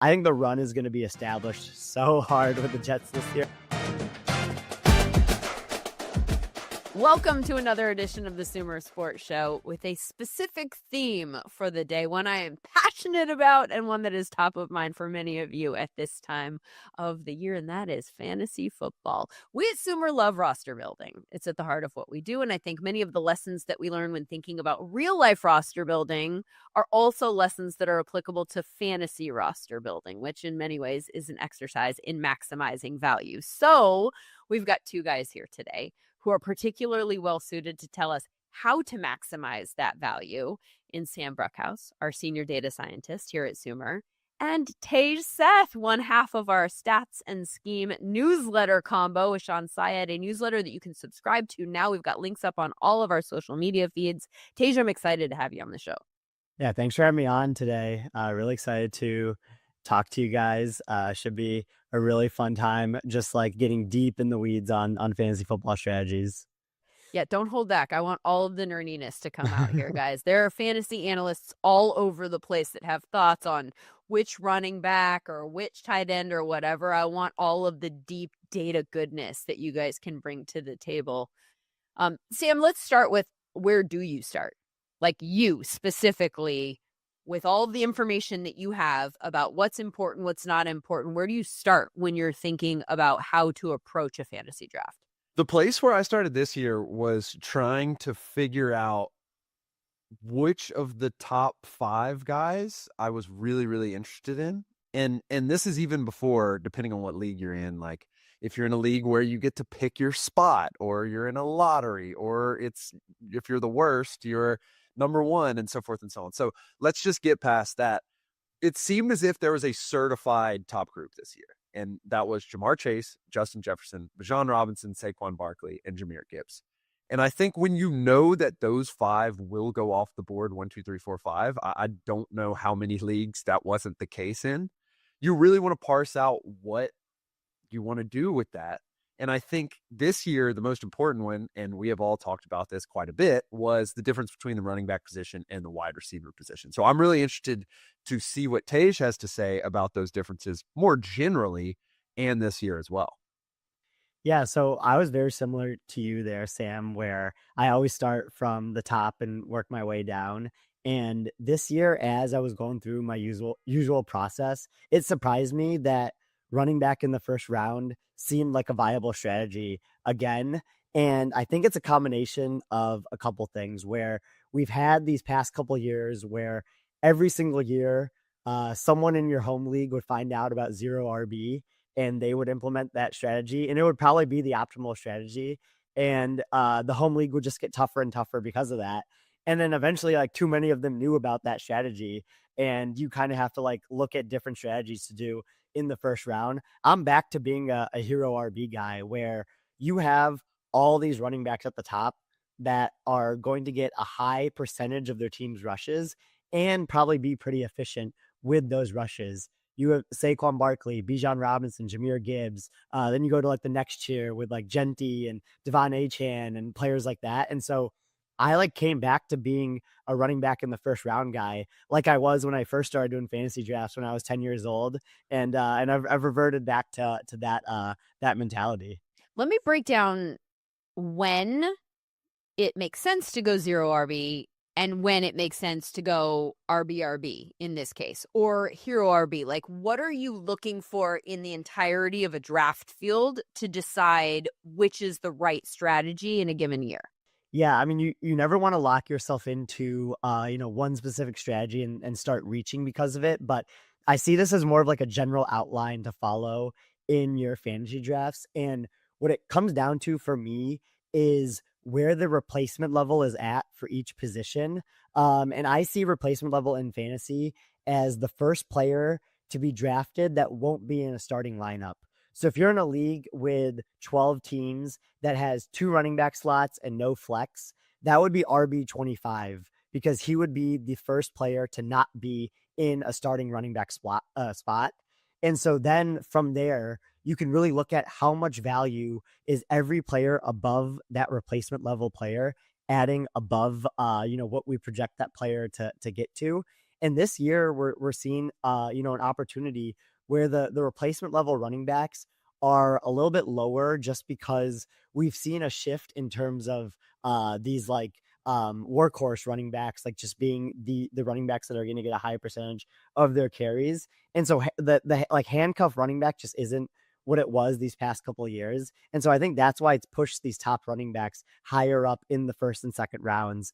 I think the run is going to be established so hard with the Jets this year. Welcome to another edition of the SumerSports Show with a specific theme for the day, one I am passionate about and one that is top of mind for many of you at this time of the year, and that is fantasy football. We at Sumer love roster building. It's at the heart of what we do, and I think many of the lessons that we learn when thinking about real-life roster building are also lessons that are applicable to fantasy roster building, which in many ways is an exercise in maximizing value. So we've got two guys here today who are particularly well-suited to tell us how to maximize that value in Sam Bruchhaus, our senior data scientist here at Sumer, and Tej Seth, one half of our Stats and Scheme newsletter combo with Sean Syed, a newsletter that you can subscribe to now. We've got links up on all of our social media feeds. Tej, I'm excited to have you on the show. Yeah, thanks for having me on today. Really excited to talk to you guys. Should be a really fun time, just like getting deep in the weeds on fantasy football strategies. Yeah, don't hold back. I want all of the nerdiness to come out here, guys. There are fantasy analysts all over the place that have thoughts on which running back or which tight end or whatever. I want all of the deep data goodness that you guys can bring to the table. Sam, let's start with, where do you start? Like, you specifically, with all of the information that you have about what's important, what's not important, where do you start when you're thinking about how to approach a fantasy draft? The place where I started this year was trying to figure out which of the top 5 guys I was really, really interested in. And this is even before, depending on what league you're in, like if you're in a league where you get to pick your spot, or you're in a lottery, or if you're the worst, you're number 1, and so forth and so on. So let's just get past that. It seemed as if there was a certified top group this year, and that was Jamar Chase, Justin Jefferson, Bijan Robinson, Saquon Barkley, and Jahmyr Gibbs. And I think when you know that those 5 will go off the board 1, 2, 3, 4, 5, I don't know how many leagues that wasn't the case in. You really want to parse out what you want to do with that. And I think this year, the most important one, and we have all talked about this quite a bit, was the difference between the running back position and the wide receiver position. So I'm really interested to see what Tej has to say about those differences more generally and this year as well. Yeah, so I was very similar to you there, Sam, where I always start from the top and work my way down. And this year, as I was going through my usual process, it surprised me that running back in the first round seemed like a viable strategy again. And I think it's a combination of a couple things, where we've had these past couple years where every single year, someone in your home league would find out about zero RB and they would implement that strategy, and it would probably be the optimal strategy. And the home league would just get tougher and tougher because of that. And then eventually, like, too many of them knew about that strategy, and you kind of have to like look at different strategies to do in the first round. I'm back to being a hero RB guy, where you have all these running backs at the top that are going to get a high percentage of their team's rushes and probably be pretty efficient with those rushes. You have Saquon Barkley, Bijan Robinson, Jahmyr Gibbs. Then you go to like the next tier with like Genti and Devon Achane and players like that. And so I like came back to being a running back in the first round guy, like I was when I first started doing fantasy drafts when I was 10 years old. And I've reverted back to that mentality. Let me break down when it makes sense to go zero RB and when it makes sense to go RB in this case, or hero RB. Like, what are you looking for in the entirety of a draft field to decide which is the right strategy in a given year? Yeah, I mean, you never want to lock yourself into one specific strategy and start reaching because of it. But I see this as more of like a general outline to follow in your fantasy drafts. And what it comes down to for me is where the replacement level is at for each position. And I see replacement level in fantasy as the first player to be drafted that won't be in a starting lineup. So if you're in a league with 12 teams that has 2 running back slots and no flex, that would be RB25, because he would be the first player to not be in a starting running back spot. And so then from there, you can really look at how much value is every player above that replacement level player adding above, what we project that player to get to. And this year we're seeing an opportunity where the replacement level running backs are a little bit lower just because we've seen a shift in terms of these like workhorse running backs, like just being the running backs that are going to get a high percentage of their carries. And so the like handcuff running back just isn't what it was these past couple of years. And so I think that's why it's pushed these top running backs higher up in the first and second rounds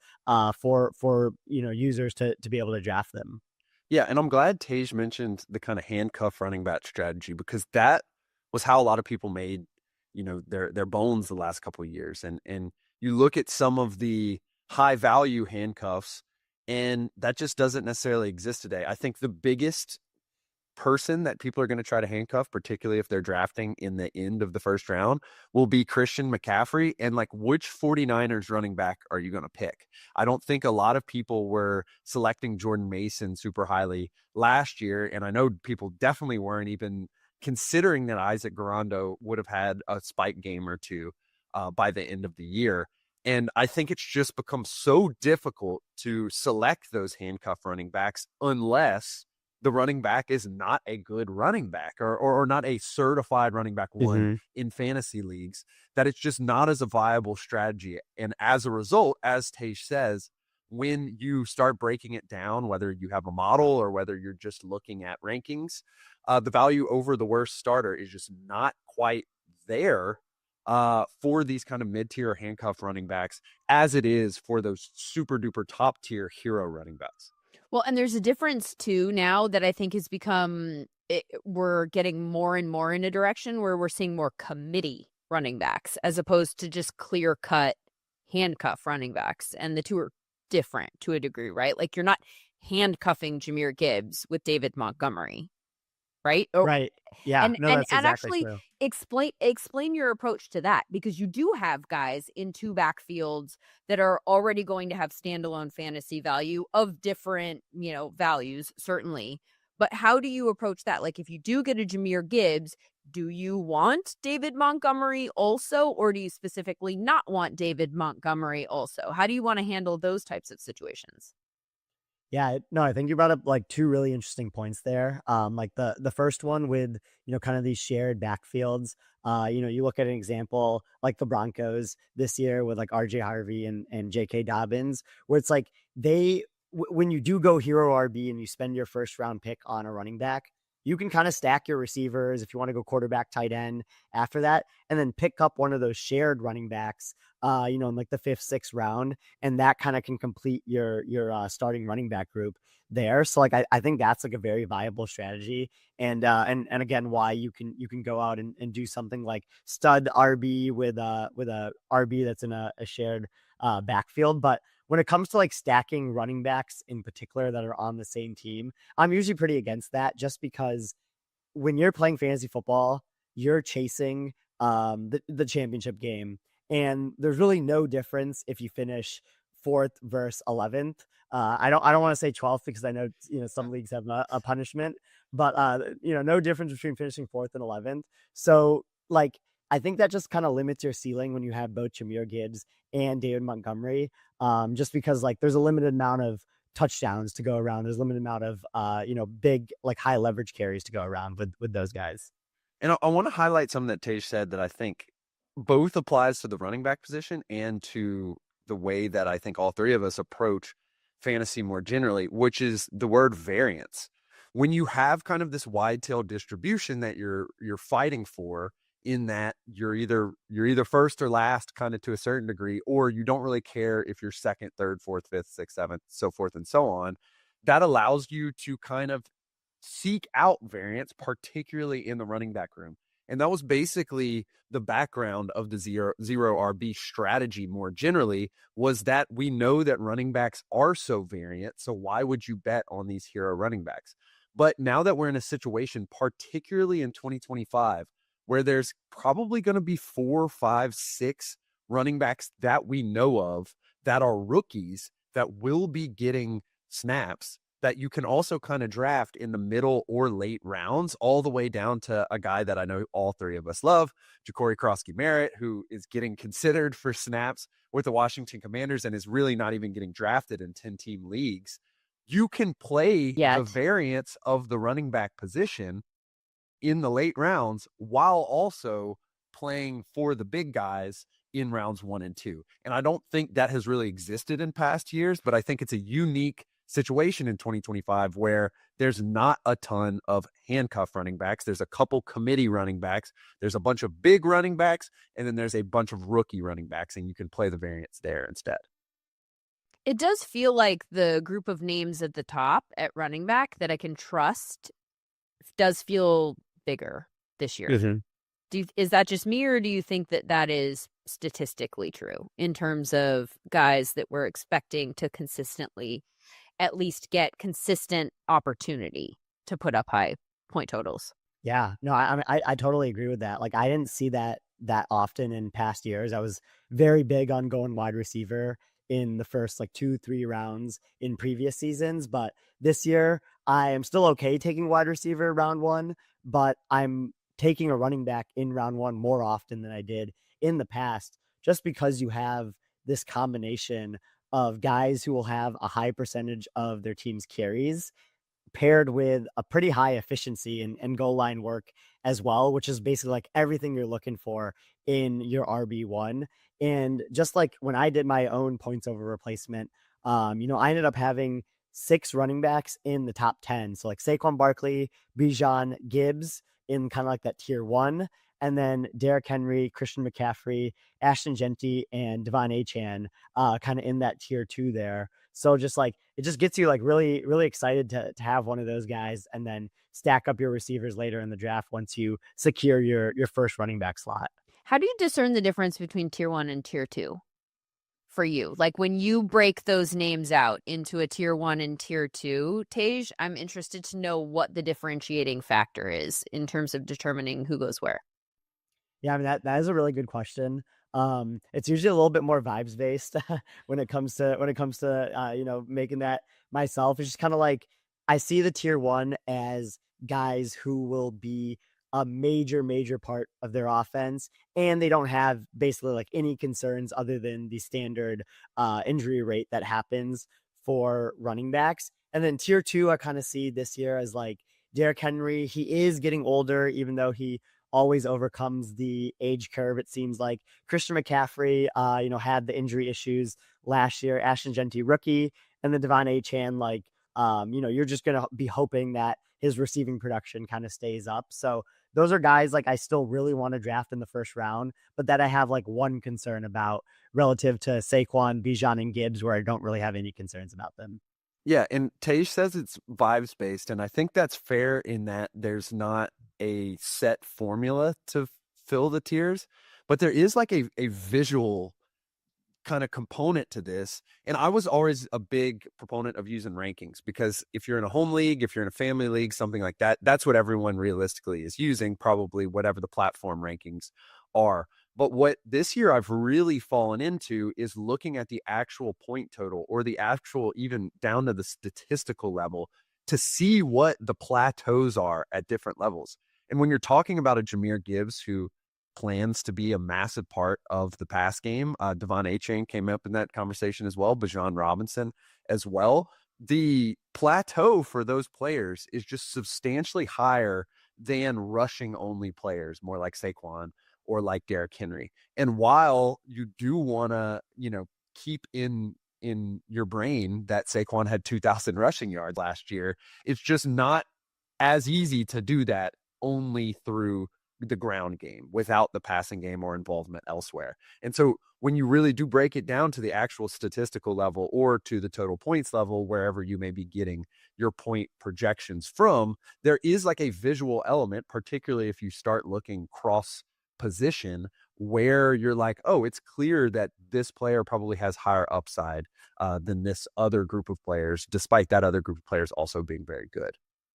for users to be able to draft them. Yeah, and I'm glad Tej mentioned the kind of handcuff running back strategy, because that was how a lot of people made, their bones the last couple of years. And you look at some of the high value handcuffs, and that just doesn't necessarily exist today. I think the biggest person that people are going to try to handcuff, particularly if they're drafting in the end of the first round, will be Christian McCaffrey. And like, which 49ers running back are you going to pick? I don't think a lot of people were selecting Jordan Mason super highly last year. And I know people definitely weren't even considering that Isaac Garando would have had a spike game or two by the end of the year. And I think it's just become so difficult to select those handcuff running backs unless the running back is not a good running back or not a certified running back one in fantasy leagues, that it's just not as a viable strategy. And as a result, as Tej says, when you start breaking it down, whether you have a model or whether you're just looking at rankings, the value over the worst starter is just not quite there for these kind of mid-tier handcuff running backs as it is for those super duper top tier hero running backs. Well, and there's a difference too now that I think has become, we're getting more and more in a direction where we're seeing more committee running backs as opposed to just clear cut handcuff running backs. And the two are different to a degree, right? Like, you're not handcuffing Jahmyr Gibbs with David Montgomery, right? Right. Yeah. And No, that's exactly actually true. explain your approach to that, because you do have guys in two backfields that are already going to have standalone fantasy value of different, values, certainly. But how do you approach that? Like, if you do get a Jahmyr Gibbs, do you want David Montgomery also, or do you specifically not want David Montgomery also? How do you want to handle those types of situations? Yeah, no, I think you brought up like two really interesting points there. Like the first one with, kind of these shared backfields. You look at an example like the Broncos this year with like RJ Harvey and JK Dobbins, where it's like when you do go hero RB and you spend your first round pick on a running back, you can kind of stack your receivers if you want to go quarterback, tight end after that, and then pick up one of those shared running backs, in like the fifth, sixth round, and that kind of can complete your starting running back group there. So like I think that's like a very viable strategy, and again, why you can go out and do something like stud RB with a RB that's in a shared backfield. But when it comes to like stacking running backs in particular that are on the same team, I'm usually pretty against that, just because when you're playing fantasy football, you're chasing the championship game, and there's really no difference if you finish fourth versus 11th. I don't want to say 12th because I know some leagues have a punishment, but no difference between finishing fourth and 11th. So like I think that just kind of limits your ceiling when you have both Jahmyr Gibbs and David Montgomery, just because like there's a limited amount of touchdowns to go around. There's a limited amount of big like high leverage carries to go around with those guys. And I want to highlight something that Tej said that I think both applies to the running back position and to the way that I think all three of us approach fantasy more generally, which is the word variance. When you have kind of this wide tail distribution that you're fighting for, in that you're either first or last kind of to a certain degree, or you don't really care if you're second, third, fourth, fifth, sixth, seventh, so forth and so on, that allows you to kind of seek out variance, particularly in the running back room. And that was basically the background of the zero RB strategy more generally, was that we know that running backs are so variant. So why would you bet on these hero running backs? But now that we're in a situation, particularly in 2025, where there's probably going to be 4, 5, 6 running backs that we know of that are rookies that will be getting snaps, that you can also kind of draft in the middle or late rounds, all the way down to a guy that I know all three of us love, Ja'Cory Krosky-Merritt, who is getting considered for snaps with the Washington Commanders and is really not even getting drafted in 10-team leagues. you can play the Yet. variance of the running back position in the late rounds while also playing for the big guys in rounds 1 and 2. And I don't think that has really existed in past years, but I think it's a unique situation in 2025 where there's not a ton of handcuff running backs. There's a couple committee running backs. There's a bunch of big running backs, and then there's a bunch of rookie running backs, and you can play the variance there instead. It does feel like the group of names at the top at running back that I can trust does feel bigger this year. Mm-hmm. Is that just me, or do you think that that is statistically true in terms of guys that we're expecting to consistently at least get consistent opportunity to put up high point totals? Yeah, no, I totally agree with that. Like, I didn't see that often in past years. I was very big on going wide receiver in the first like 2-3 rounds in previous seasons, but this year I am still okay taking wide receiver round 1, but I'm taking a running back in round 1 more often than I did in the past, just because you have this combination of guys who will have a high percentage of their team's carries paired with a pretty high efficiency and goal line work as well, which is basically like everything you're looking for in your RB1. And just like when I did my own points over replacement, I ended up having 6 running backs in the top 10. So like Saquon Barkley, Bijan, Gibbs in kind of like that tier 1. And then Derrick Henry, Christian McCaffrey, Ashton Genty, and Devon Achane kind of in that tier 2 there. So just like it just gets you like really, really excited to have one of those guys and then stack up your receivers later in the draft once you secure your first running back slot. How do you discern the difference between tier 1 and tier 2 for you? Like when you break those names out into a tier 1 and tier 2, Tej, I'm interested to know what the differentiating factor is in terms of determining who goes where. Yeah, I mean that is a really good question. It's usually a little bit more vibes based when it comes to making that myself. It's just kind of like I see the tier 1 as guys who will be a major part of their offense, and they don't have basically like any concerns other than the standard injury rate that happens for running backs. And then tier 2, I kind of see this year as like Derrick Henry. He is getting older, even though he always overcomes the age curve. It seems like Christian McCaffrey, had the injury issues last year. Ashton Genty, rookie, and then Devon Achane, you're just gonna be hoping that his receiving production kind of stays up. So those are guys like I still really want to draft in the first round, but that I have like one concern about relative to Saquon, Bijan, and Gibbs, where I don't really have any concerns about them. Yeah, and Tej says it's vibes based, and I think that's fair in that there's not a set formula to fill the tiers, but there is like a visual kind of component to this. And I was always a big proponent of using rankings because if you're in a home league, if you're in a family league, something like that, that's what everyone realistically is using, probably whatever the platform rankings are. But what this year I've really fallen into is looking at the actual point total or the actual, even down to the statistical level, to see what the plateaus are at different levels. And when you're talking about a Jahmyr Gibbs who plans to be a massive part of the pass game, Devon Achane came up in that conversation as well, Bijan Robinson as well. The plateau for those players is just substantially higher than rushing only players, more like Saquon or like Derrick Henry. And while you do want to, keep in your brain that Saquon had 2,000 rushing yards last year, it's just not as easy to do that only through the ground game without the passing game or involvement elsewhere. And so when you really do break it down to the actual statistical level or to the total points level, wherever you may be getting your point projections from, there is like a visual element, particularly if you start looking cross position, where you're like, oh, it's clear that this player probably has higher upside than this other group of players, despite that other group of players also being very good.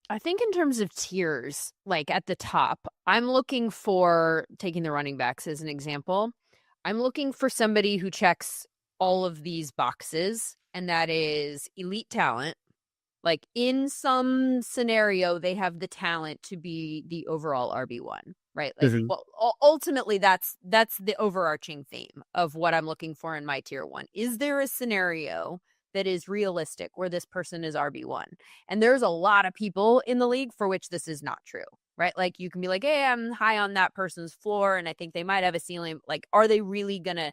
I think in terms of tiers, like at the top, I'm looking for, taking the running backs as an example, I'm looking for somebody who checks all of these boxes, and that is elite talent. Like in some scenario, they have the talent to be the overall RB1, right? Like, well, ultimately, that's the overarching theme of what I'm looking for in my tier 1. Is there a scenario that is realistic where this person is RB1. And there's a lot of people in the league for which this is not true, right? Like you can be like, hey, I'm high on that person's floor and I think they might have a ceiling. Like, are they really going to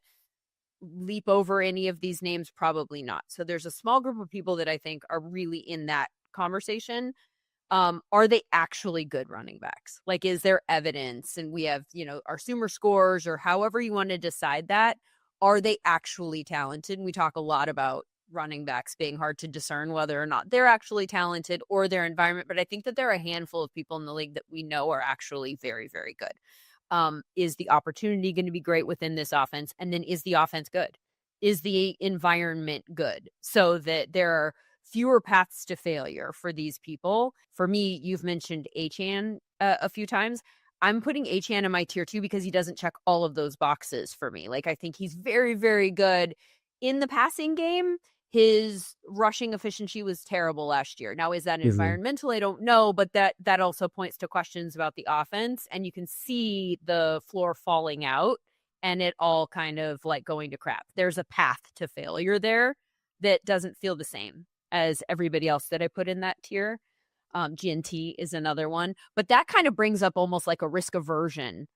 leap over any of these names? Probably not. So there's a small group of people that I think are really in that conversation. Are they actually good running backs? Like, is there evidence? And we have, our Sumer scores or however you want to decide that. Are they actually talented? And we talk a lot about running backs being hard to discern whether or not they're actually talented or their environment. But I think that there are a handful of people in the league that we know are actually very, very good. Is the opportunity going to be great within this offense? And then is the offense good? Is the environment good? So that there are fewer paths to failure for these people. For me, you've mentioned Achane a few times. I'm putting Achane in my tier 2 because he doesn't check all of those boxes for me. Like, I think he's very, very good in the passing game. His rushing efficiency was terrible last year. Now, is that environmental? I don't know, but that also points to questions about the offense, and you can see the floor falling out and it all kind of like going to crap. There's a path to failure there that doesn't feel the same as everybody else that I put in that tier. GNT is another one, but that kind of brings up almost like a risk aversion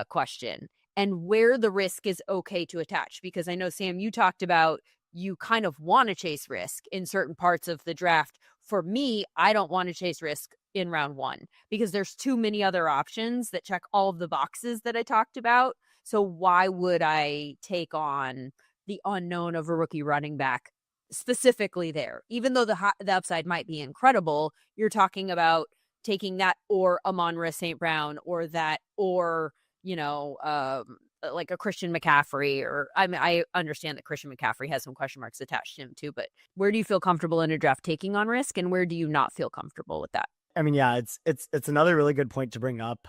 question and where the risk is okay to attach. Because I know, Sam, you talked about you kind of want to chase risk in certain parts of the draft. For me, I don't want to chase risk in round 1 because there's too many other options that check all of the boxes that I talked about. So why would I take on the unknown of a rookie running back specifically there? Even though the upside might be incredible, you're talking about taking that or Amon-Ra St. Brown or that or, like a Christian McCaffrey, or I understand that Christian McCaffrey has some question marks attached to him too, but where do you feel comfortable in a draft taking on risk and where do you not feel comfortable with that? I mean, yeah, it's another really good point to bring up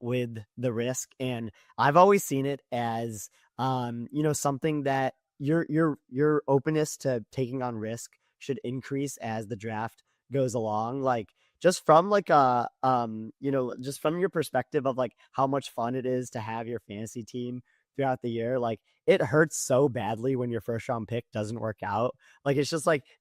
with the risk. And I've always seen it as something that your openness to taking on risk should increase as the draft goes along. Like just from like just from your perspective of like how much fun it is to have your fantasy team throughout the year. Like it hurts so badly when your first round pick doesn't work out. Like it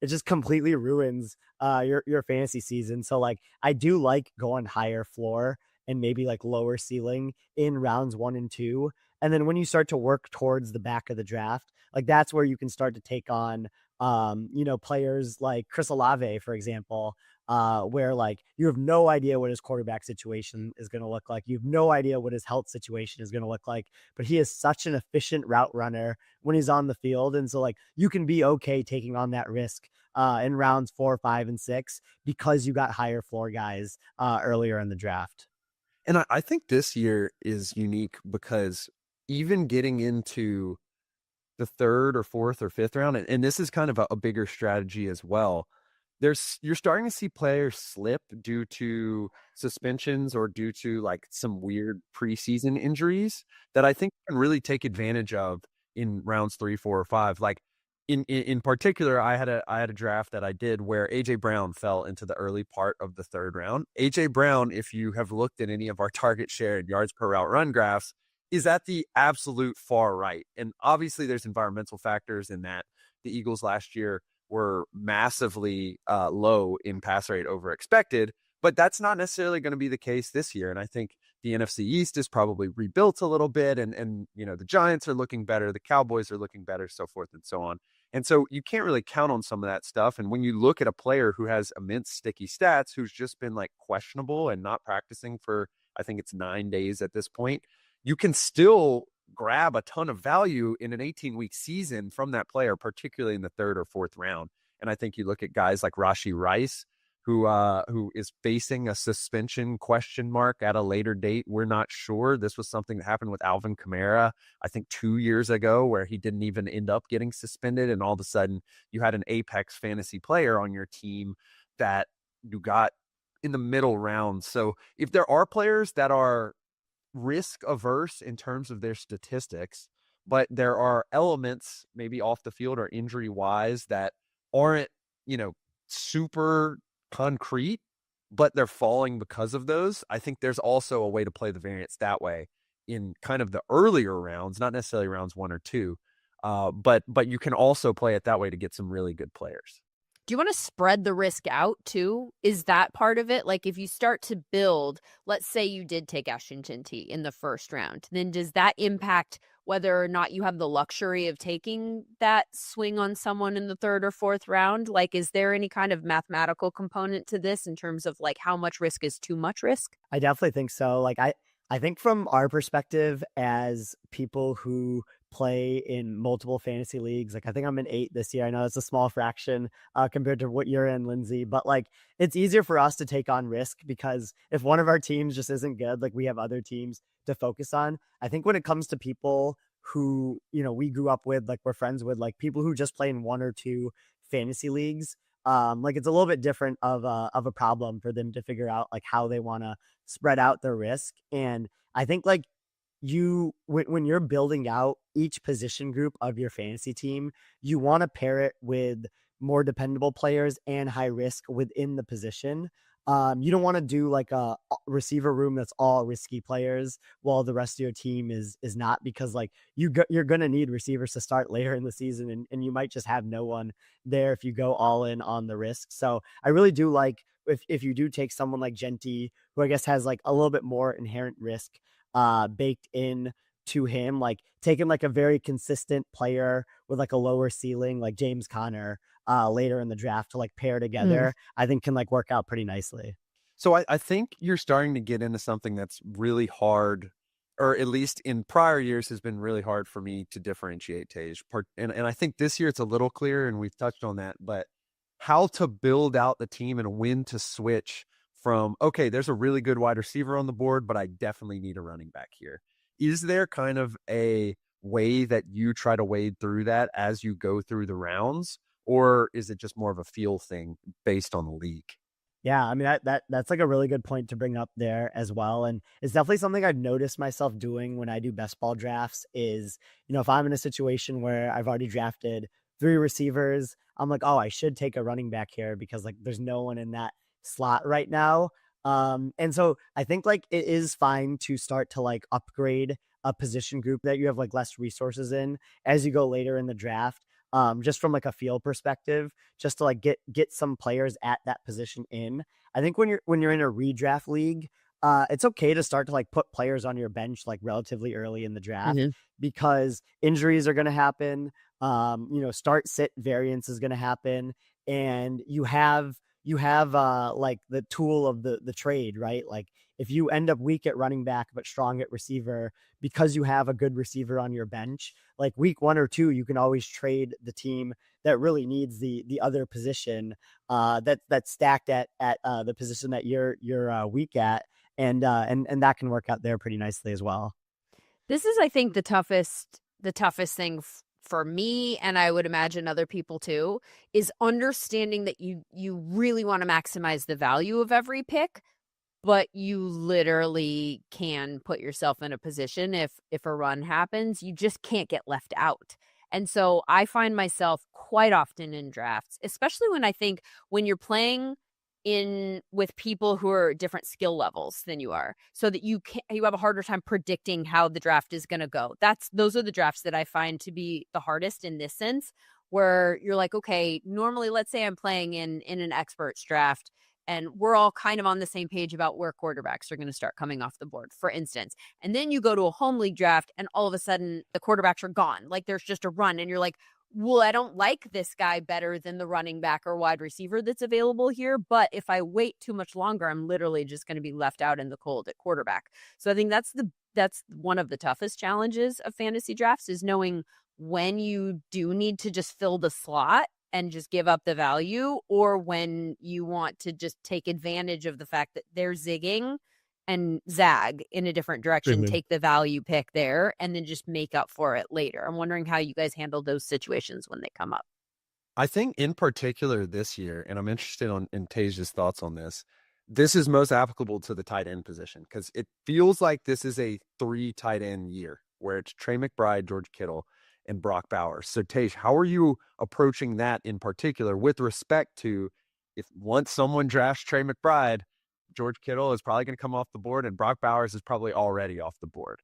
just completely ruins your fantasy season. So like I do like going higher floor and maybe like lower ceiling in rounds 1 and 2. And then when you start to work towards the back of the draft, like that's where you can start to take on players like Chris Olave, for example, where like you have no idea what his quarterback situation is going to look like. You have no idea what his health situation is going to look like, but he is such an efficient route runner when he's on the field. And so like you can be okay taking on that risk in rounds 4, 5, and 6 because you got higher floor guys earlier in the draft. And I think this year is unique because even getting into the 3rd or 4th or 5th round, and this is kind of a bigger strategy as well, you're starting to see players slip due to suspensions or due to like some weird preseason injuries that I think can really take advantage of in rounds 3, 4, or 5. Like in particular, I had a draft that I did where AJ Brown fell into the early part of the 3rd round. AJ Brown, if you have looked at any of our target share and yards per route run graphs, is at the absolute far right. And obviously there's environmental factors in that. The Eagles last year were massively low in pass rate over expected, but that's not necessarily going to be the case this year. And I think the NFC East is probably rebuilt a little bit, and the Giants are looking better, the Cowboys are looking better, so forth and so on. And so you can't really count on some of that stuff. And when you look at a player who has immense sticky stats, who's just been like questionable and not practicing for, I think it's 9 days at this point, you can still grab a ton of value in an 18-week season from that player, particularly in the 3rd or 4th round. And I think you look at guys like Rashee Rice, who is facing a suspension question mark at a later date. We're not sure. This was something that happened with Alvin Kamara, I think 2 years ago, where he didn't even end up getting suspended. And all of a sudden you had an apex fantasy player on your team that you got in the middle rounds. So if there are players that are risk averse in terms of their statistics, but there are elements maybe off the field or injury wise that aren't, super concrete, but they're falling because of those. I think there's also a way to play the variance that way in kind of the earlier rounds, not necessarily rounds 1 or 2. But you can also play it that way to get some really good players. Do you want to spread the risk out too? Is that part of it? Like if you start to build, let's say you did take Ashton T in the first round, then does that impact whether or not you have the luxury of taking that swing on someone in the third or fourth round? Like, is there any kind of mathematical component to this in terms of like how much risk is too much risk? I definitely think so. Like I think from our perspective as people who play in multiple fantasy leagues, like I think I'm in 8 this year. I know it's a small fraction compared to what you're in, Lindsay, but like it's easier for us to take on risk because if one of our teams just isn't good, like we have other teams to focus on. I think when it comes to people who, we grew up with, like we're friends with, like people who just play in 1 or 2 fantasy leagues, like it's a little bit different of a problem for them to figure out like how they want to spread out their risk. And I think like when you're building out each position group of your fantasy team, you want to pair it with more dependable players and high risk within the position. You don't want to do like a receiver room that's all risky players while the rest of your team is not, because like you're going to need receivers to start later in the season, and you might just have no one there if you go all in on the risk. So I really do like if you do take someone like Genty, who I guess has like a little bit more inherent risk baked in to him, like taking like a very consistent player with like a lower ceiling like James Conner later in the draft to like pair together, I think can like work out pretty nicely. So I think you're starting to get into something that's really hard, or at least in prior years has been really hard for me to differentiate, Tej. And I think this year it's a little clearer, and we've touched on that, but how to build out the team and when to switch from, okay, there's a really good wide receiver on the board, but I definitely need a running back here. Is there kind of a way that you try to wade through that as you go through the rounds? Or is it just more of a feel thing based on the league? Yeah, I mean that's like a really good point to bring up there as well, and it's definitely something I've noticed myself doing when I do best ball drafts. Is if I'm in a situation where I've already drafted 3 receivers, I'm like, oh, I should take a running back here because like there's no one in that slot right now. And so I think like it is fine to start to like upgrade a position group that you have like less resources in as you go later in the draft. Just from like a feel perspective, just to like get some players at that position in. I think when you're in a redraft league, it's okay to start to like put players on your bench like relatively early in the draft because injuries are going to happen. Start sit variance is going to happen, and you have like the tool of the trade, right? Like if you end up weak at running back but strong at receiver because you have a good receiver on your bench, like week 1 or 2, you can always trade the team that really needs the other position that's stacked at the position that you're weak at, and that can work out there pretty nicely as well. This is, I think, the toughest thing for me, and I would imagine other people too, is understanding that you really want to maximize the value of every pick, but you literally can put yourself in a position if a run happens, you just can't get left out. And so I find myself quite often in drafts, especially when you're playing in with people who are different skill levels than you are, so that you have a harder time predicting how the draft is going to go. Those are the drafts that I find to be the hardest in this sense, where you're like, okay, normally let's say I'm playing in an experts draft and we're all kind of on the same page about where quarterbacks are going to start coming off the board, for instance. And then you go to a home league draft and all of a sudden the quarterbacks are gone. Like there's just a run and you're like, well, I don't like this guy better than the running back or wide receiver that's available here. But if I wait too much longer, I'm literally just going to be left out in the cold at quarterback. So I think that's one of the toughest challenges of fantasy drafts, is knowing when you do need to just fill the slot and just give up the value, or when you want to just take advantage of the fact that they're zigging and zag in a different direction, take the value pick there, and then just make up for it later. I'm wondering how you guys handle those situations when they come up. I think in particular this year, and I'm interested in Tej's thoughts on this, this is most applicable to the tight end position because it feels like this is a 3 tight end year where it's Trey McBride, George Kittle, and Brock Bowers. So Tej, how are you approaching that in particular with respect to, if once someone drafts Trey McBride, George Kittle is probably going to come off the board and Brock Bowers is probably already off the board?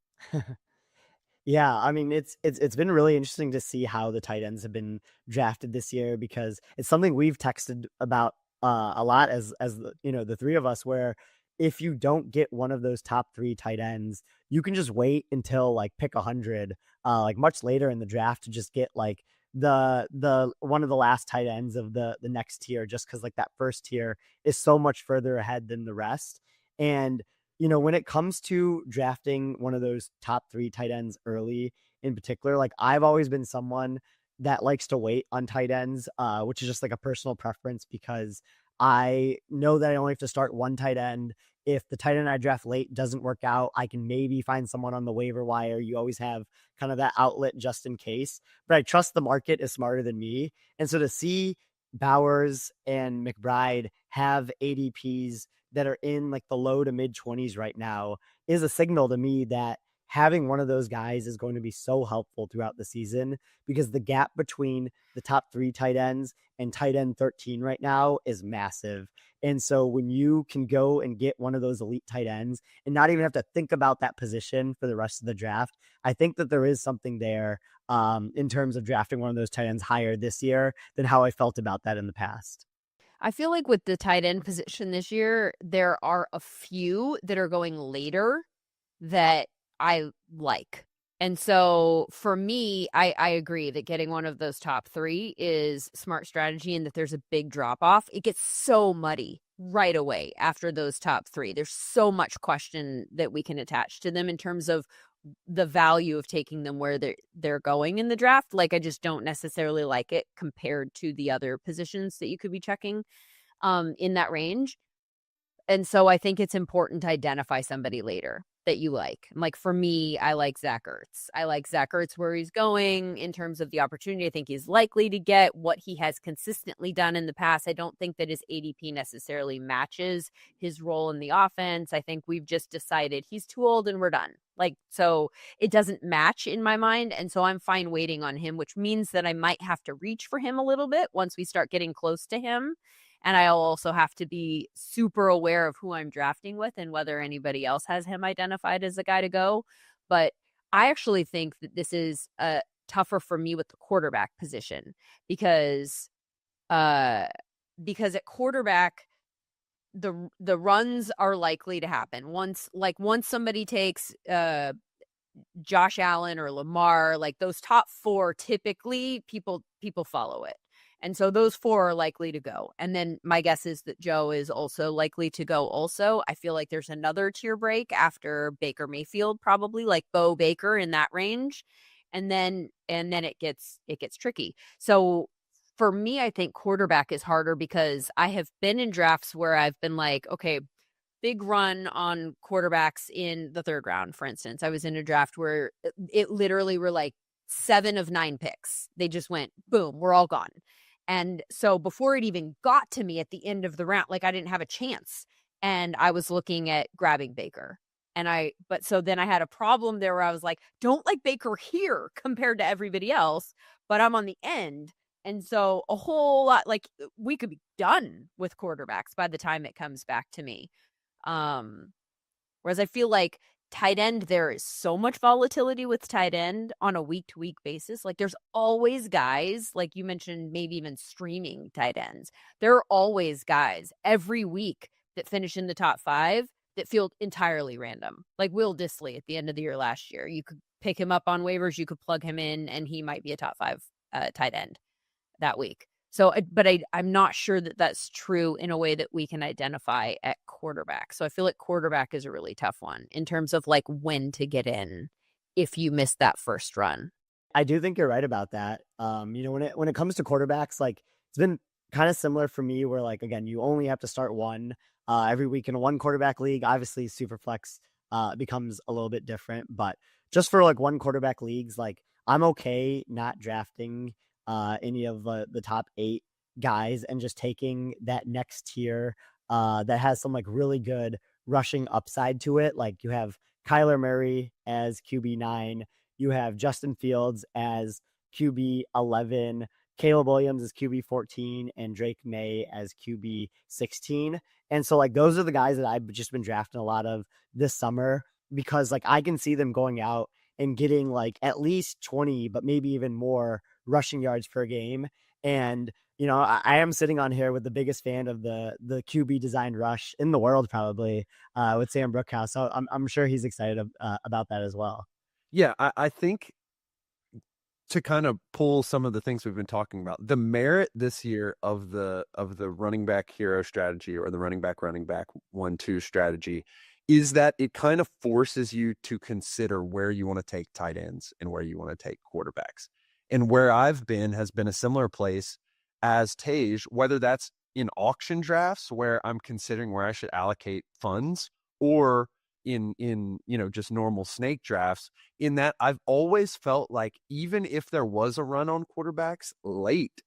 Yeah, I mean, it's been really interesting to see how the tight ends have been drafted this year because it's something we've texted about a lot as the three of us. Where if you don't get one of those top three tight ends, you can just wait until like pick 100, like much later in the draft to just get like the one of the last tight ends of the next tier, just because like that first tier is so much further ahead than the rest. And when it comes to drafting one of those top three tight ends early in particular, like I've always been someone that likes to wait on tight ends, which is just like a personal preference because I know that I only have to start one tight end. If the tight end I draft late doesn't work out, I can maybe find someone on the waiver wire. You always have kind of that outlet just in case, but I trust the market is smarter than me. And so to see Bowers and McBride have ADPs that are in like the low to mid 20s right now is a signal to me that having one of those guys is going to be so helpful throughout the season because the gap between the top three tight ends and tight end 13 right now is massive. And so when you can go and get one of those elite tight ends and not even have to think about that position for the rest of the draft, I think that there is something there in terms of drafting one of those tight ends higher this year than how I felt about that in the past. I feel like with the tight end position this year, there are a few that are going later that I like. And so for me, I agree that getting one of those top three is smart strategy and that there's a big drop off. It gets so muddy right away after those top three. There's so much question that we can attach to them in terms of the value of taking them where they're going in the draft. Like I just don't necessarily like it compared to the other positions that you could be checking in that range. And so I think it's important to identify somebody later that you like. Like for me, I like Zach Ertz. I like Zach Ertz where he's going in terms of the opportunity. I think he's likely to get what he has consistently done in the past. I don't think that his ADP necessarily matches his role in the offense. I think we've just decided he's too old and we're done. Like, so it doesn't match in my mind. And so I'm fine waiting on him, which means that I might have to reach for him a little bit once we start getting close to him. And I'll also have to be super aware of who I'm drafting with and whether anybody else has him identified as a guy to go. But I actually think that this is tougher for me with the quarterback position because at quarterback, the runs are likely to happen once somebody takes Josh Allen or Lamar, like those top four, typically people follow it. And so those four are likely to go. And then my guess is that Joe is also likely to go also. I feel like there's another tier break after Baker Mayfield, probably like Bo Baker in that range. And then it gets tricky. So for me, I think quarterback is harder because I have been in drafts where I've been like, okay, big run on quarterbacks in the third round, for instance. I was in a draft where it literally were like 7 of 9 picks. They just went, boom, we're all gone. And so before it even got to me at the end of the round, like I didn't have a chance. And I was looking at grabbing Baker. But so then I had a problem there where I was like, don't like Baker here compared to everybody else, but I'm on the end. And so a whole lot, like we could be done with quarterbacks by the time it comes back to me. Whereas I feel like tight end, there is so much volatility with tight end on a week-to-week basis. Like there's always guys, like you mentioned, maybe even streaming tight ends. There are always guys every week that finish in the top 5 that feel entirely random. Like Will Dissly at the end of the year last year. You could pick him up on waivers, you could plug him in, and he might be a top 5 tight end that week. So, but I'm not sure that that's true in a way that we can identify at quarterback. So I feel like quarterback is a really tough one in terms of like when to get in if you miss that first run. I do think you're right about that. When it comes to quarterbacks, like it's been kind of similar for me where like, again, you only have to start one every week in a one quarterback league. Obviously Superflex becomes a little bit different, but just for like one quarterback leagues, like I'm okay not drafting any of the top 8 guys and just taking that next tier that has some like really good rushing upside to it. Like you have Kyler Murray as QB9, you have Justin Fields as QB11, Caleb Williams as QB14, and Drake May as QB16. And so like those are the guys that I've just been drafting a lot of this summer because like I can see them going out and getting like at least 20, but maybe even more rushing yards per game. And I am sitting on here with the biggest fan of the QB designed rush in the world, probably, with Sam Brookhouse. So I'm sure he's excited about that as well. Yeah, I think to kind of pull some of the things we've been talking about, the merit this year of the running back hero strategy, or the running back 1-2 strategy, is that it kind of forces you to consider where you want to take tight ends and where you want to take quarterbacks. And where I've been has been a similar place as Tej, whether that's in auction drafts where I'm considering where I should allocate funds, or in just normal snake drafts, in that I've always felt like even if there was a run on quarterbacks late,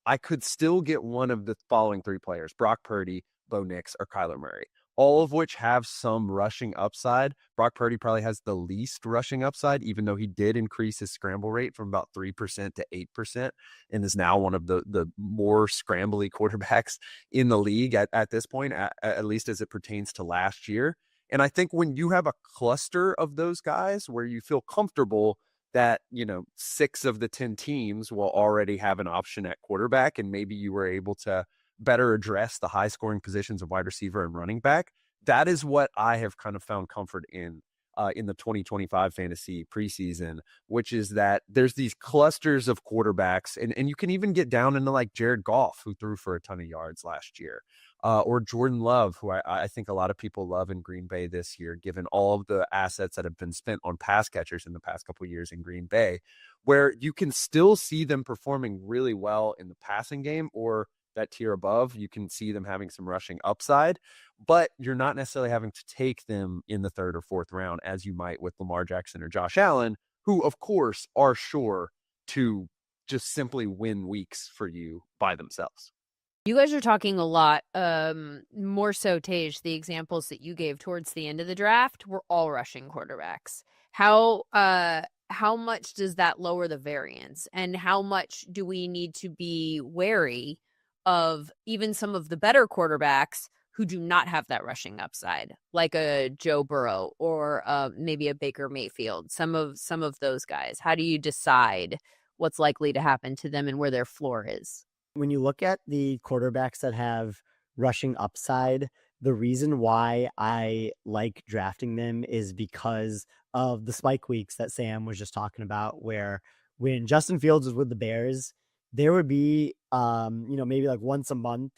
I could still get one of the following three players: Brock Purdy, Bo Nix, or Kyler Murray, all of which have some rushing upside. Brock Purdy probably has the least rushing upside, even though he did increase his scramble rate from about 3% to 8%, and is now one of the more scrambly quarterbacks in the league at this point, at least as it pertains to last year. And I think when you have a cluster of those guys where you feel comfortable that, 6 of the 10 teams will already have an option at quarterback, and maybe you were able to better address the high scoring positions of wide receiver and running back, that is what I have kind of found comfort in the 2025 fantasy preseason, which is that there's these clusters of quarterbacks, and you can even get down into like Jared Goff, who threw for a ton of yards last year, or Jordan Love, who I think a lot of people love in Green Bay this year, given all of the assets that have been spent on pass catchers in the past couple of years in Green Bay, where you can still see them performing really well in the passing game, or that tier above, you can see them having some rushing upside, but you're not necessarily having to take them in the 3rd or 4th round as you might with Lamar Jackson or Josh Allen, who of course are sure to just simply win weeks for you by themselves. You guys are talking a lot, more so, Tej, the examples that you gave towards the end of the draft were all rushing quarterbacks. How much does that lower the variance, and how much do we need to be wary of even some of the better quarterbacks who do not have that rushing upside, like a Joe Burrow or maybe a Baker Mayfield, some of those guys? How do you decide what's likely to happen to them and where their floor is? When you look at the quarterbacks that have rushing upside, the reason why I like drafting them is because of the spike weeks that Sam was just talking about, where when Justin Fields was with the Bears, there would be, maybe like once a month,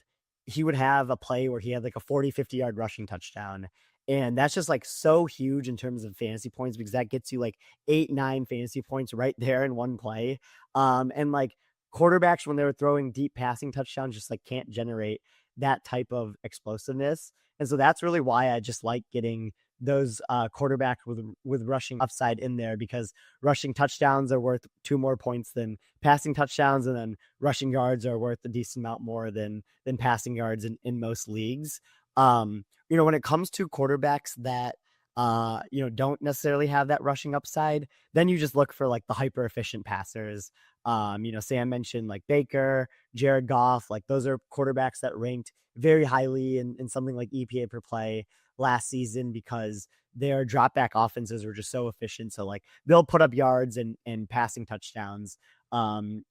he would have a play where he had like a 40, 50-yard rushing touchdown. And that's just like so huge in terms of fantasy points, because that gets you like 8, 9 fantasy points right there in one play. And like quarterbacks, when they were throwing deep passing touchdowns, just like can't generate that type of explosiveness. And so that's really why I just like getting those quarterbacks with rushing upside in there, because rushing touchdowns are worth 2 more points than passing touchdowns, and then rushing yards are worth a decent amount more than passing yards in most leagues. When it comes to quarterbacks that don't necessarily have that rushing upside, then you just look for like the hyper efficient passers. Sam mentioned like Baker, Jared Goff, like those are quarterbacks that ranked very highly in something like EPA per play last season, because their drop back offenses were just so efficient. So like they'll put up yards and passing touchdowns. And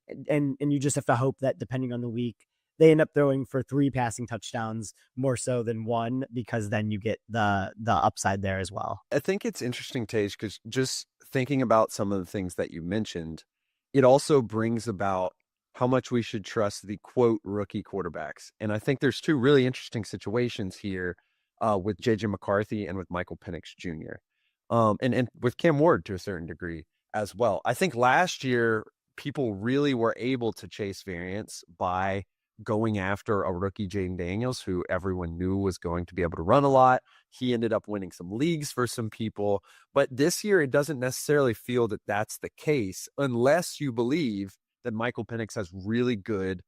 you just have to hope that depending on the week, they end up throwing for 3 passing touchdowns more so than 1, because then you get the upside there as well. I think it's interesting, Tej, because just thinking about some of the things that you mentioned, it also brings about how much we should trust the quote rookie quarterbacks. And I think there's 2 really interesting situations here with JJ McCarthy and with Michael Penix Jr. And with Cam Ward to a certain degree as well. I think last year people really were able to chase variance by going after a rookie, Jaden Daniels, who everyone knew was going to be able to run a lot. He ended up winning some leagues for some people. But this year, it doesn't necessarily feel that that's the case, unless you believe that Michael Penix has really good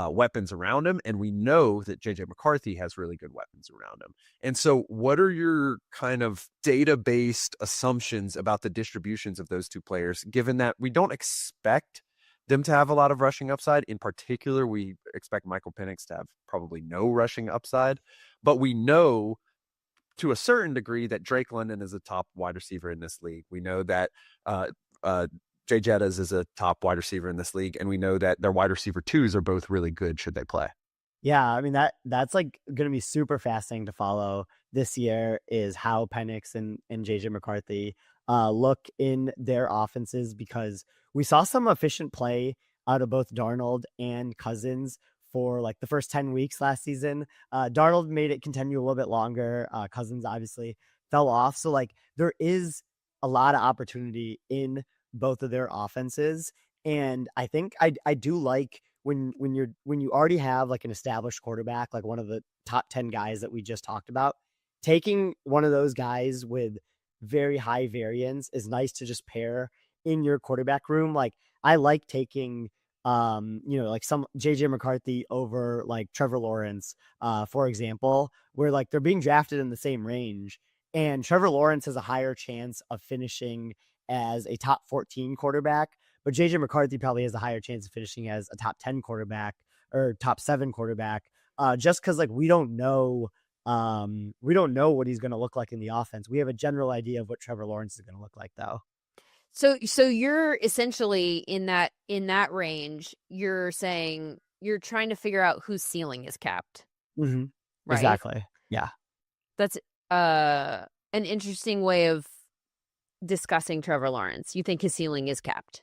weapons around him. And we know that JJ McCarthy has really good weapons around him. And so what are your kind of data-based assumptions about the distributions of those 2 players, given that we don't expect them to have a lot of rushing upside? In particular, we expect Michael Penix to have probably no rushing upside, but we know to a certain degree that Drake London is a top wide receiver in this league. We know that Jay Jettas is a top wide receiver in this league, and we know that their wide receiver twos are both really good should they play. Yeah, I mean that's like going to be super fascinating to follow this year is how Penix and JJ McCarthy look in their offenses, because we saw some efficient play out of both Darnold and Cousins for like the first 10 weeks last season. Darnold made it continue a little bit longer. Cousins obviously fell off. So like there is a lot of opportunity in both of their offenses. And I think I do like when you already have like an established quarterback, like one of the top 10 guys that we just talked about, taking one of those guys with very high variance is nice to just pair in your quarterback room. Like I like taking like some JJ McCarthy over like Trevor Lawrence, for example, where like they're being drafted in the same range, and Trevor Lawrence has a higher chance of finishing as a top 14 quarterback, but JJ McCarthy probably has a higher chance of finishing as a top 10 quarterback or top 7 quarterback, just because like we don't know what he's going to look like in the offense. We have a general idea of what Trevor Lawrence is going to look like, though. So you're essentially in that range. You're saying you're trying to figure out whose ceiling is capped, Mm-hmm. right? Exactly. Yeah. That's an interesting way of discussing Trevor Lawrence. You think his ceiling is capped?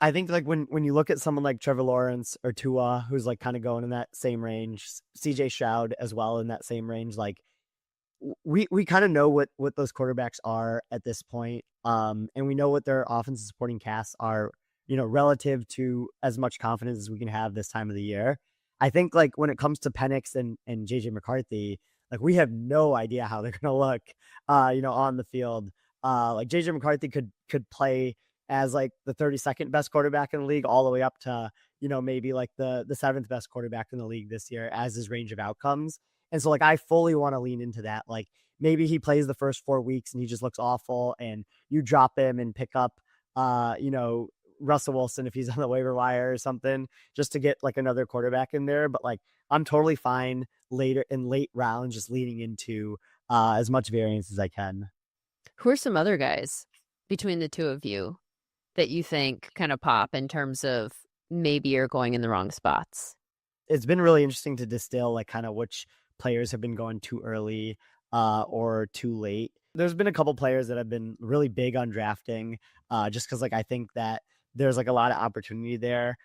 I think like when you look at someone like Trevor Lawrence or Tua, who's like kind of going in that same range, CJ Stroud as well in that same range, like we kind of know what those quarterbacks are at this point. And we know what their offensive supporting casts are, relative to as much confidence as we can have this time of the year. I think like when it comes to Penix and JJ McCarthy, like we have no idea how they're going to look, on the field. Like JJ McCarthy could play as like the 32nd best quarterback in the league all the way up to, maybe like the 7th best quarterback in the league this year as his range of outcomes. And so like, I fully want to lean into that. Like maybe he plays the first 4 weeks and he just looks awful and you drop him and pick up, Russell Wilson if he's on the waiver wire or something, just to get like another quarterback in there. But like, I'm totally fine later in late rounds, just leaning into as much variance as I can. Who are some other guys between the two of you that you think kind of pop in terms of maybe you're going in the wrong spots? It's been really interesting to distill like kind of which players have been going too early or too late. There's been a couple players that have been really big on drafting just because like I think that there's like a lot of opportunity there.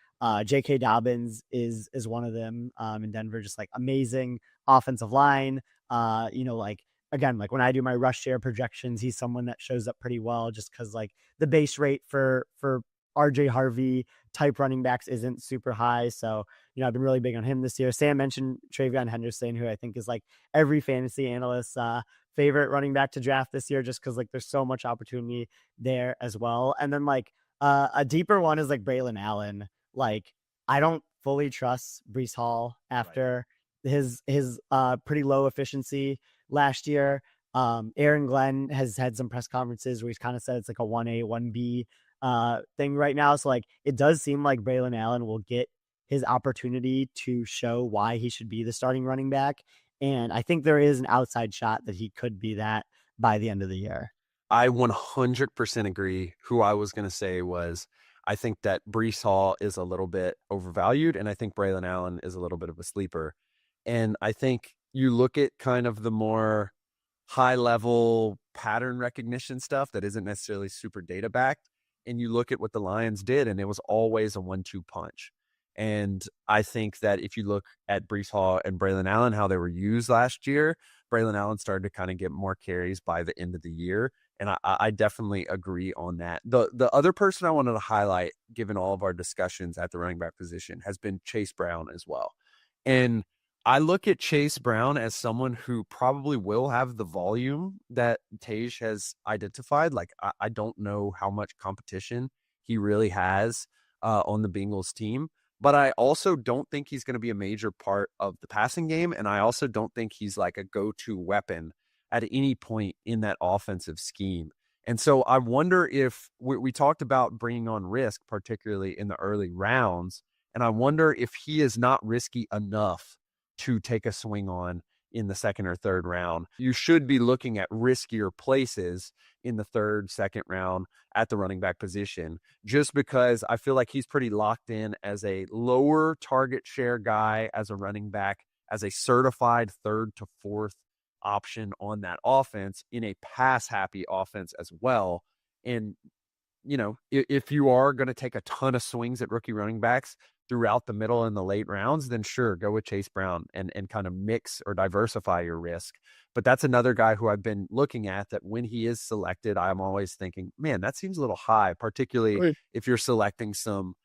J.K. Dobbins is one of them in Denver, just like amazing offensive line. Like again, like when I do my rush share projections, he's someone that shows up pretty well just because like the base rate for RJ Harvey type running backs isn't super high. So, I've been really big on him this year. Sam mentioned Travion Henderson, who I think is like every fantasy analyst's favorite running back to draft this year, just because like there's so much opportunity there as well. And then like a deeper one is like Braylon Allen. Like I don't fully trust Breece Hall after his pretty low efficiency last year. Aaron Glenn has had some press conferences where he's kind of said it's like a 1A, 1B thing right now. So like it does seem like Braylon Allen will get his opportunity to show why he should be the starting running back. And I think there is an outside shot that he could be that by the end of the year. I 100% agree. Who I was going to say was, I think that Breece Hall is a little bit overvalued, and I think Braylon Allen is a little bit of a sleeper. And I think you look at kind of the more high-level pattern recognition stuff that isn't necessarily super data-backed, and you look at what the Lions did, and it was always a 1-2 punch. And I think that if you look at Breece Hall and Braylon Allen, how they were used last year, Braylon Allen started to kind of get more carries by the end of the year. And I definitely agree on that. The other person I wanted to highlight, given all of our discussions at the running back position, has been Chase Brown as well. And I look at Chase Brown as someone who probably will have the volume that Tej has identified. Like, I don't know how much competition he really has on the Bengals team, but I also don't think he's going to be a major part of the passing game. And I also don't think he's like a go-to weapon at any point in that offensive scheme. And so I wonder if we talked about bringing on risk, particularly in the early rounds. And I wonder if he is not risky enough to take a swing on in the second or third round. You should be looking at riskier places in the third, second round at the running back position, just because I feel like he's pretty locked in as a lower target share guy, as a running back, as a certified third to fourth option on that offense, in a pass happy offense as well. And, if you are going to take a ton of swings at rookie running backs throughout the middle and the late rounds, then sure, go with Chase Brown and kind of mix or diversify your risk. But that's another guy who I've been looking at, that when he is selected, I'm always thinking, man, that seems a little high, particularly if you're selecting some,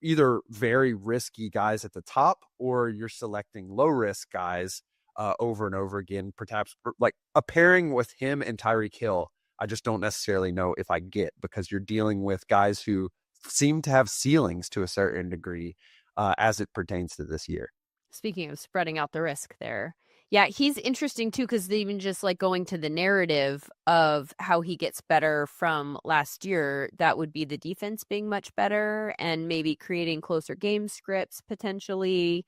either very risky guys at the top, or you're selecting low risk guys over and over again. Perhaps like a pairing with him and Tyreek Hill, I just don't necessarily know if I get, because you're dealing with guys who seem to have ceilings to a certain degree as it pertains to this year. Speaking of spreading out the risk there. Yeah, he's interesting too, because even just like going to the narrative of how he gets better from last year, that would be the defense being much better and maybe creating closer game scripts potentially.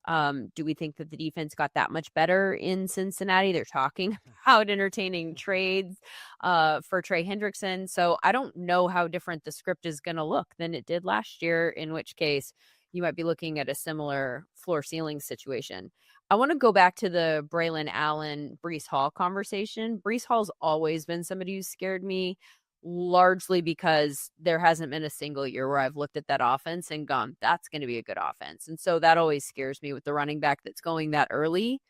Do we think that the defense got that much better in Cincinnati? They're talking about entertaining trades for Trey Hendrickson. So I don't know how different the script is going to look than it did last year, in which case you might be looking at a similar floor ceiling situation. I want to go back to the Braylon Allen, Breece Hall conversation. Breece Hall's always been somebody who's scared me, largely because there hasn't been a single year where I've looked at that offense and gone, that's going to be a good offense. And so that always scares me with the running back that's going that early.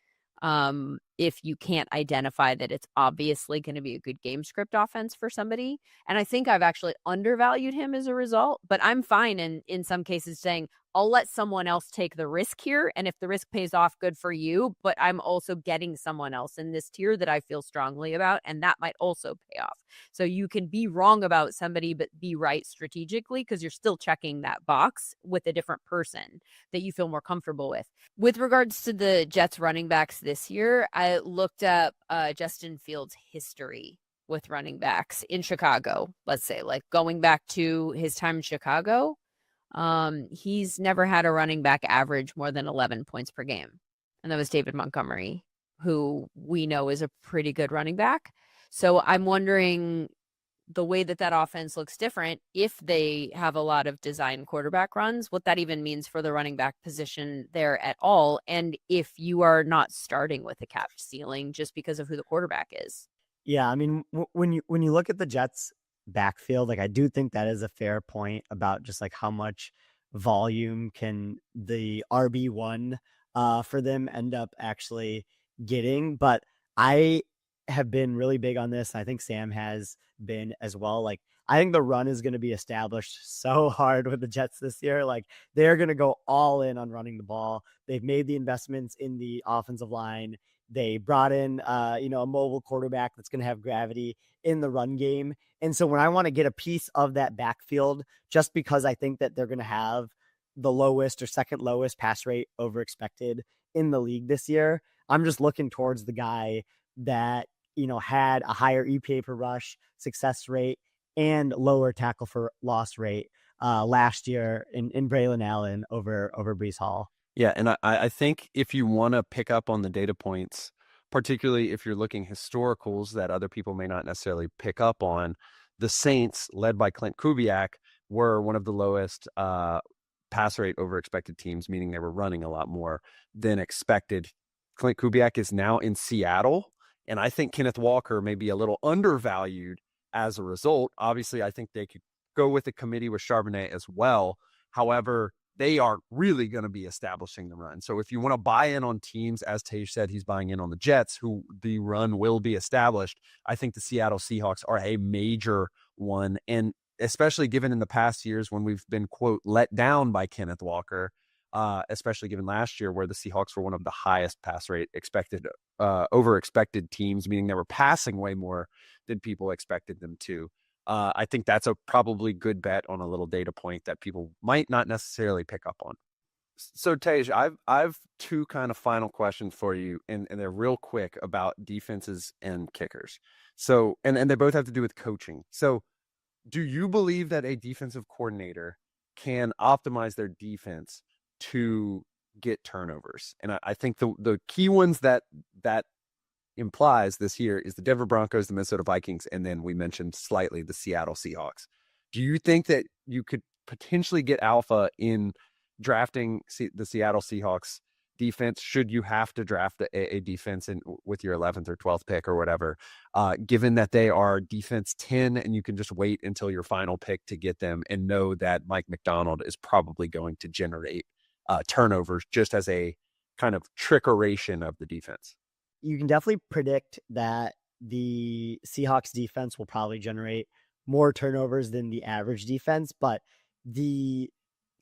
If you can't identify that it's obviously going to be a good game script offense for somebody. And I think I've actually undervalued him as a result, but I'm fine in some cases saying, I'll let someone else take the risk here. And if the risk pays off, good for you. But I'm also getting someone else in this tier that I feel strongly about, and that might also pay off. So you can be wrong about somebody, but be right strategically, because you're still checking that box with a different person that you feel more comfortable with. With regards to the Jets running backs this year, I looked up Justin Fields' history with running backs in Chicago, let's say, like going back to his time in Chicago. He's never had a running back average more than 11 points per game. And that was David Montgomery, who we know is a pretty good running back. So I'm wondering the way that offense looks different if they have a lot of design quarterback runs, what that even means for the running back position there at all. And if you are not starting with a capped ceiling just because of who the quarterback is. Yeah, I mean, when you look at the Jets backfield, like I do think that is a fair point about just like how much volume can the RB1 for them end up actually getting. But I have been really big on this. I think Sam has been as well. Like, I think the run is going to be established so hard with the Jets this year. Like, they're going to go all in on running the ball. They've made the investments in the offensive line. They brought in, a mobile quarterback that's going to have gravity in the run game. And so when I want to get a piece of that backfield, just because I think that they're going to have the lowest or second lowest pass rate over expected in the league this year, I'm just looking towards the guy that, had a higher EPA per rush success rate and lower tackle for loss rate last year in Braylon Allen over Breece Hall. Yeah, and I think if you want to pick up on the data points, particularly if you're looking historicals that other people may not necessarily pick up on, the Saints, led by Clint Kubiak, were one of the lowest pass rate over expected teams, meaning they were running a lot more than expected. Clint Kubiak is now in Seattle, and I think Kenneth Walker may be a little undervalued as a result. Obviously, I think they could go with a committee with Charbonnet as well. However, they are really going to be establishing the run. So if you want to buy in on teams, as Tej said, he's buying in on the Jets, who the run will be established. I think the Seattle Seahawks are a major one. And especially given in the past years when we've been, quote, let down by Kenneth Walker, especially given last year where the Seahawks were one of the highest pass rate over expected teams, meaning they were passing way more than people expected them to. I think that's a probably good bet on a little data point that people might not necessarily pick up on. So Tej, I've two kind of final questions for you, and they're real quick about defenses and kickers. So, and they both have to do with coaching. So do you believe that a defensive coordinator can optimize their defense to get turnovers. And I think the key ones that implies this year is the Denver Broncos, the Minnesota Vikings, and then we mentioned slightly the Seattle Seahawks. Do you think that you could potentially get alpha in drafting the Seattle Seahawks defense, should you have to draft a defense with your 11th or 12th pick or whatever, given that they are defense 10 and you can just wait until your final pick to get them and know that Mike McDonald is probably going to generate turnovers just as a kind of trickeration of the defense? You can definitely predict that the Seahawks defense will probably generate more turnovers than the average defense, but the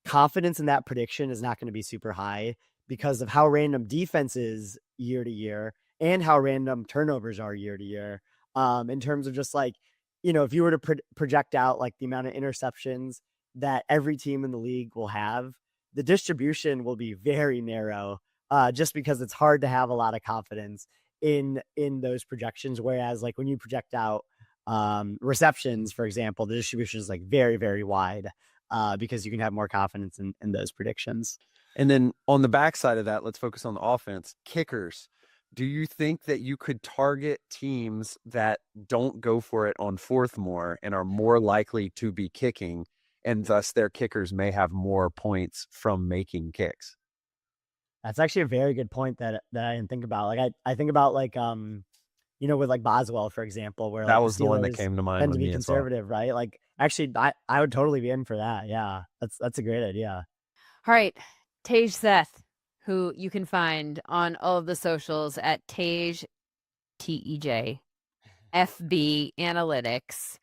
confidence in that prediction is not going to be super high because of how random defense is year to year and how random turnovers are year to year. In terms of just like, if you were to project out like the amount of interceptions that every team in the league will have, the distribution will be very narrow, just because it's hard to have a lot of confidence in those projections. Whereas like when you project out receptions, for example, the distribution is like very, very wide, because you can have more confidence in those predictions. And then on the backside of that, let's focus on the offense. Kickers. Do you think that you could target teams that don't go for it on fourth more and are more likely to be kicking, and thus their kickers may have more points from making kicks? That's actually a very good point that I didn't think about. Like I think about like with like Boswell, for example, where like that was the one that came to mind tend with to be me as well. conservative, right? Like actually I would totally be in for that. Yeah. That's a great idea. All right. Tej Seth, who you can find on all of the socials at Tej, Tej, FB Analytics.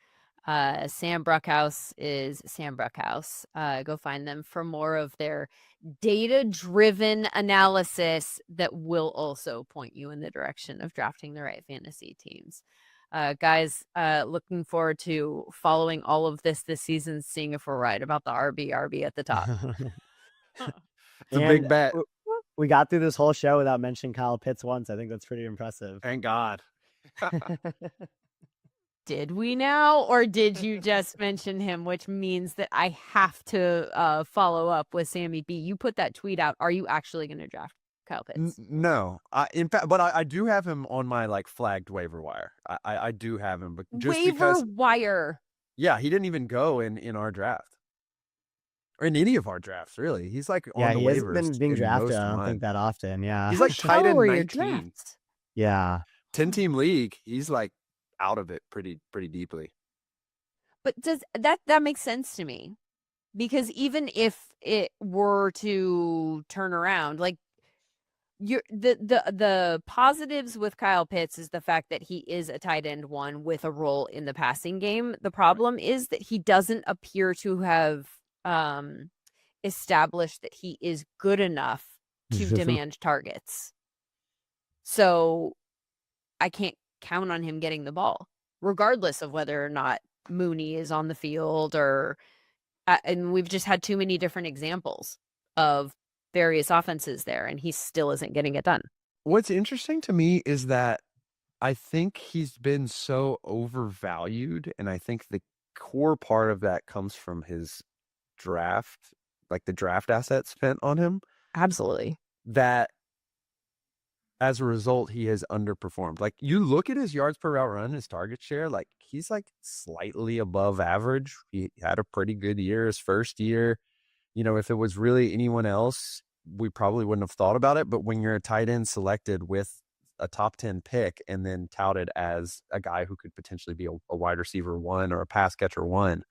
Sam Bruchhaus is Sam Bruchhaus. Go find them for more of their data-driven analysis that will also point you in the direction of drafting the right fantasy teams. Guys, looking forward to following all of this season, seeing if we're right about the RB at the top. It's a big bet. We got through this whole show without mentioning Kyle Pitts once. I think that's pretty impressive. Thank God. Did we now, or did you just mention him, which means that I have to follow up with Sammy B? You put that tweet out. Are you actually going to draft Kyle Pitts? No, in fact, but I do have him on my like flagged waiver wire. I do have him, but just waiver wire. Yeah, he didn't even go in our draft or in any of our drafts. Really, he's like on the he waivers. Hasn't been being drafted. I don't think that often. Yeah, he's like tight end 19. Yeah, 10-team league. He's like out of it pretty deeply. But does that makes sense to me? Because even if it were to turn around, like the positives with Kyle Pitts is the fact that he is a tight end one with a role in the passing game. The problem is that he doesn't appear to have established that he is good enough to demand targets. So I can't count on him getting the ball, regardless of whether or not Mooney is on the field and we've just had too many different examples of various offenses there, and he still isn't getting it done. What's interesting to me is that I think he's been so overvalued, and I think the core part of that comes from his draft, like the draft asset spent on him. Absolutely. That as a result, he has underperformed. Like you look at his yards per route run, his target share, like he's like slightly above average. He had a pretty good year his first year. If it was really anyone else, we probably wouldn't have thought about it. But when you're a tight end selected with a top 10 pick and then touted as a guy who could potentially be a wide receiver one or a pass catcher one,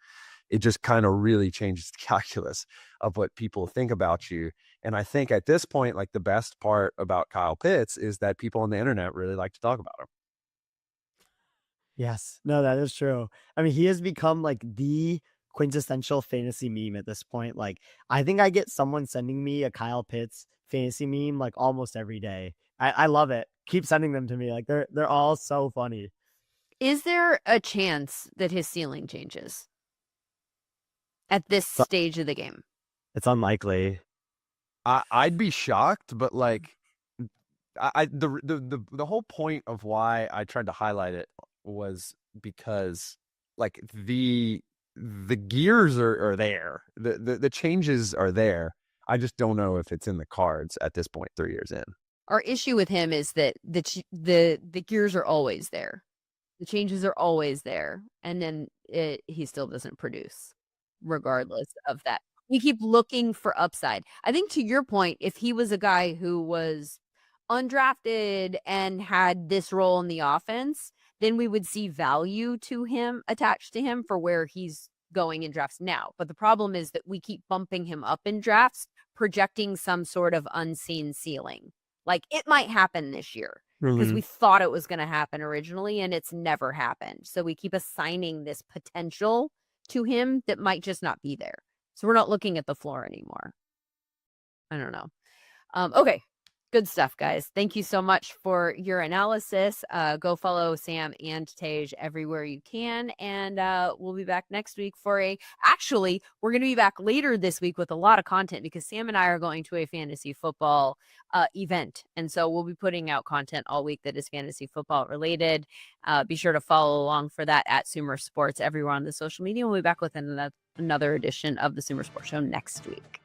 it just kind of really changes the calculus of what people think about you. And I think at this point, like the best part about Kyle Pitts is that people on the internet really like to talk about him. Yes, no, that is true. I mean, he has become like the quintessential fantasy meme at this point. Like, I think I get someone sending me a Kyle Pitts fantasy meme like almost every day. I love it. Keep sending them to me. Like they're all so funny. Is there a chance that his ceiling changes at this stage of the game? It's unlikely. I'd be shocked, but like the whole point of why I tried to highlight it was because like the gears are there, the changes are there. I just don't know if it's in the cards at this point, 3 years in. Our issue with him is that the gears are always there. The changes are always there. And then he still doesn't produce regardless of that. We keep looking for upside. I think to your point, if he was a guy who was undrafted and had this role in the offense, then we would see value to him attached to him for where he's going in drafts now. But the problem is that we keep bumping him up in drafts, projecting some sort of unseen ceiling. Like it might happen this year because we thought it was going to happen originally and it's never happened. So we keep assigning this potential to him that might just not be there. So we're not looking at the floor anymore. I don't know. Okay. Good stuff, guys. Thank you so much for your analysis. Go follow Sam and Tej everywhere you can. And we'll be back next week actually, we're going to be back later this week with a lot of content because Sam and I are going to a fantasy football event. And so we'll be putting out content all week that is fantasy football related. Be sure to follow along for that at SumerSports everywhere on the social media. We'll be back with another edition of the SumerSports Show next week.